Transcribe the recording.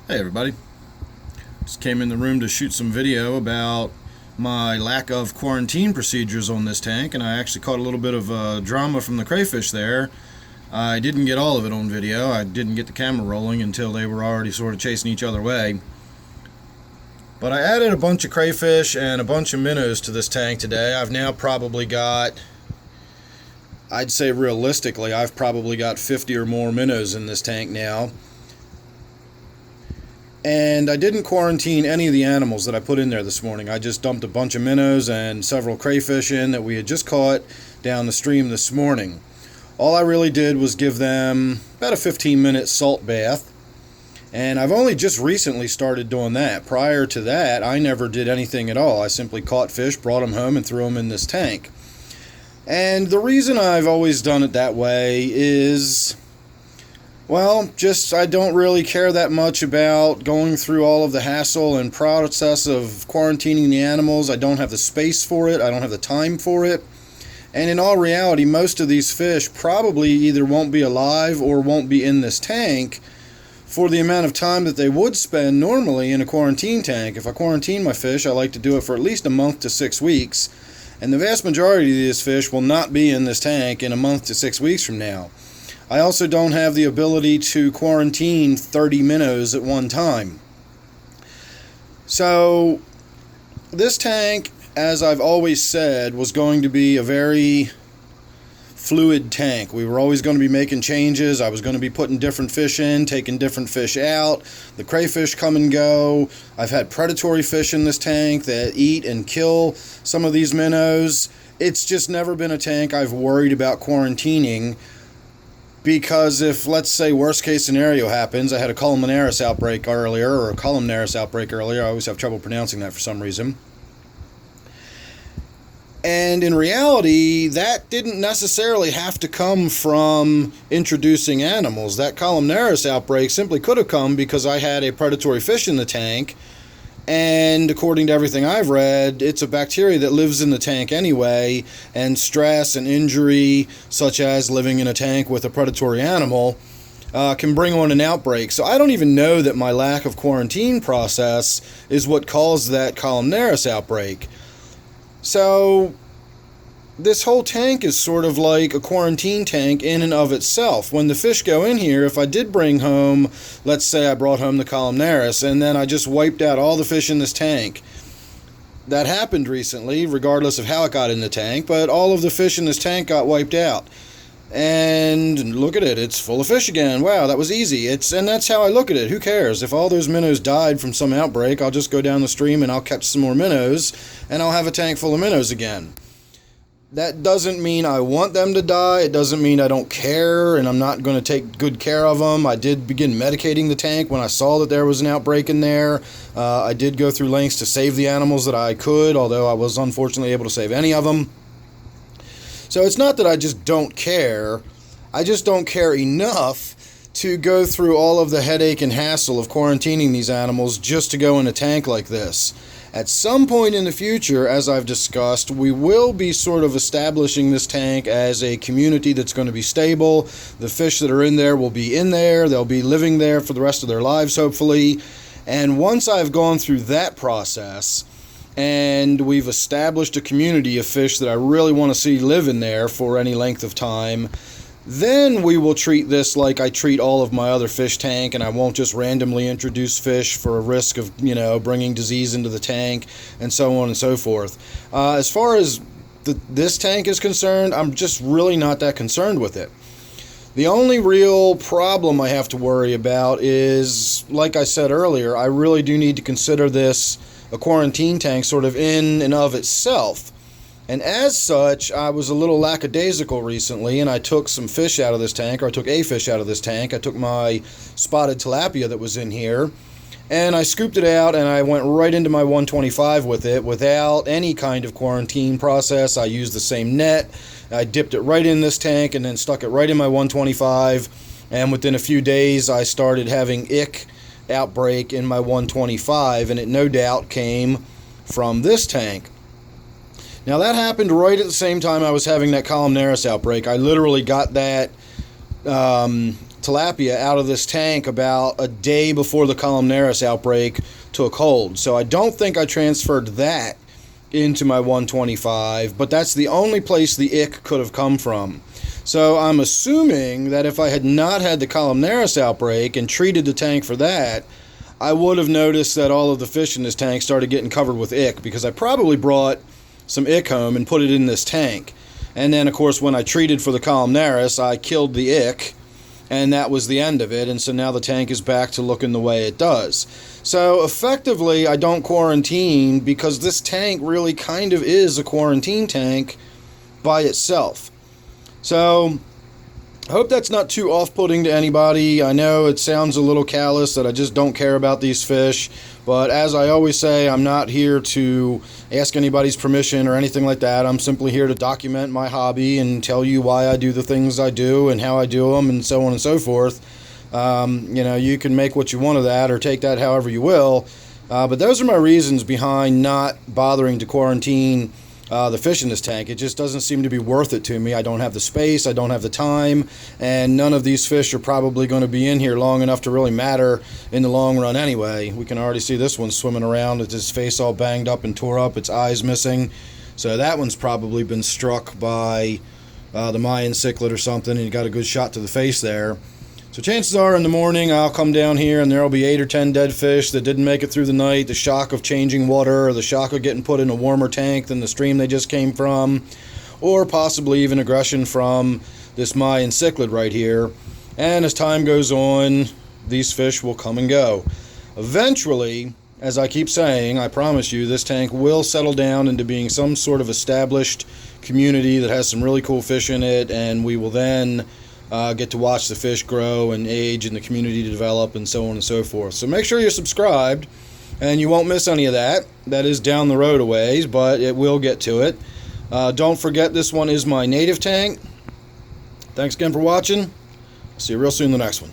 Hey everybody, just came in the room to shoot some video about my lack of quarantine procedures on this tank, and I actually caught a little bit of drama from the crayfish there. I didn't get all of it on video. I didn't get the camera rolling until they were already sort of chasing each other away. But I added a bunch of crayfish and a bunch of minnows to this tank today. I've now probably got, I'd say realistically, I've probably got 50 or more minnows in this tank now. And I didn't quarantine any of the animals that I put in there this morning. I just dumped a bunch of minnows and several crayfish in that we had just caught down the stream this morning. All I really did was give them about a 15-minute salt bath. And I've only just recently started doing that. Prior to that, I never did anything at all. I simply caught fish, brought them home, and threw them in this tank. And the reason I've always done it that way is, well, just I don't really care that much about going through all of the hassle and process of quarantining the animals. I don't have the space for it. I don't have the time for it. And in all reality, most of these fish probably either won't be alive or won't be in this tank for the amount of time that they would spend normally in a quarantine tank. If I quarantine my fish, I like to do it for at least a month to 6 weeks. And the vast majority of these fish will not be in this tank in a month to 6 weeks from now. I also don't have the ability to quarantine 30 minnows at one time. So this tank, as I've always said, was going to be a very fluid tank. We were always going to be making changes. I was going to be putting different fish in, taking different fish out. The crayfish come and go. I've had predatory fish in this tank that eat and kill some of these minnows. It's just never been a tank I've worried about quarantining. Because if, let's say, worst case scenario happens, I had a columnaris outbreak earlier, I always have trouble pronouncing that for some reason. And in reality, that didn't necessarily have to come from introducing animals. That columnaris outbreak simply could have come because I had a predatory fish in the tank. And according to everything I've read, it's a bacteria that lives in the tank anyway, and stress and injury, such as living in a tank with a predatory animal, can bring on an outbreak. So I don't even know that my lack of quarantine process is what caused that columnaris outbreak. So this whole tank is sort of like a quarantine tank in and of itself. When the fish go in here, if I did bring home, let's say I brought home the columnaris, and then I just wiped out all the fish in this tank. That happened recently, regardless of how it got in the tank, but all of the fish in this tank got wiped out. And look at it, it's full of fish again. Wow, that was easy. And that's how I look at it. Who cares? If all those minnows died from some outbreak, I'll just go down the stream and I'll catch some more minnows, and I'll have a tank full of minnows again. That doesn't mean I want them to die. It doesn't mean I don't care and I'm not going to take good care of them. I did begin medicating the tank when I saw that there was an outbreak in there. I did go through lengths to save the animals that I could, although I was unfortunately able to save any of them. So it's not that I just don't care. I just don't care enough to go through all of the headache and hassle of quarantining these animals just to go in a tank like this. At some point in the future, as I've discussed, we will be sort of establishing this tank as a community that's going to be stable. The fish that are in there will be in there. They'll be living there for the rest of their lives, hopefully. And once I've gone through that process, and we've established a community of fish that I really want to see live in there for any length of time, then we will treat this like I treat all of my other fish tank, and I won't just randomly introduce fish for a risk of, bringing disease into the tank, and so on and so forth. As far as this tank is concerned, I'm just really not that concerned with it. The only real problem I have to worry about is, like I said earlier, I really do need to consider this a quarantine tank sort of in and of itself. And as such, I was a little lackadaisical recently, and I took some fish out of this tank, or I took a fish out of this tank. I took my spotted tilapia that was in here, and I scooped it out, and I went right into my 125 with it without any kind of quarantine process. I used the same net. I dipped it right in this tank and then stuck it right in my 125, and within a few days, I started having ick outbreak in my 125, and it no doubt came from this tank. Now that happened right at the same time I was having that columnaris outbreak. I literally got that tilapia out of this tank about a day before the columnaris outbreak took hold. So I don't think I transferred that into my 125, but that's the only place the ick could have come from. So I'm assuming that if I had not had the columnaris outbreak and treated the tank for that, I would have noticed that all of the fish in this tank started getting covered with ick, because I probably brought some ick home and put it in this tank. And then, of course, when I treated for the columnaris, I killed the ick, and that was the end of it. And so now the tank is back to looking the way it does. So effectively, I don't quarantine, because this tank really kind of is a quarantine tank by itself. So I hope that's not too off-putting to anybody. I know it sounds a little callous that I just don't care about these fish, but as I always say, I'm not here to ask anybody's permission or anything like that. I'm simply here to document my hobby and tell you why I do the things I do and how I do them and so on and so forth. You can make what you want of that or take that however you will, but those are my reasons behind not bothering to quarantine the fish in this tank. It just doesn't seem to be worth it to me. I don't have the space, I don't have the time, and none of these fish are probably going to be in here long enough to really matter in the long run anyway. We can already see this one swimming around with his face all banged up and tore up, its eyes missing. So that one's probably been struck by the Mayan cichlid or something, and he got a good shot to the face there. So chances are in the morning I'll come down here and there'll be 8 or 10 dead fish that didn't make it through the night, the shock of changing water, or the shock of getting put in a warmer tank than the stream they just came from, or possibly even aggression from this Mayan cichlid right here. And as time goes on, these fish will come and go. Eventually, as I keep saying, I promise you, this tank will settle down into being some sort of established community that has some really cool fish in it, and we will then get to watch the fish grow and age and the community develop and so on and so forth. So make sure you're subscribed and you won't miss any of that. That is down the road a ways, but it will get to it. Don't forget, this one is my native tank. Thanks again for watching. See you real soon in the next one.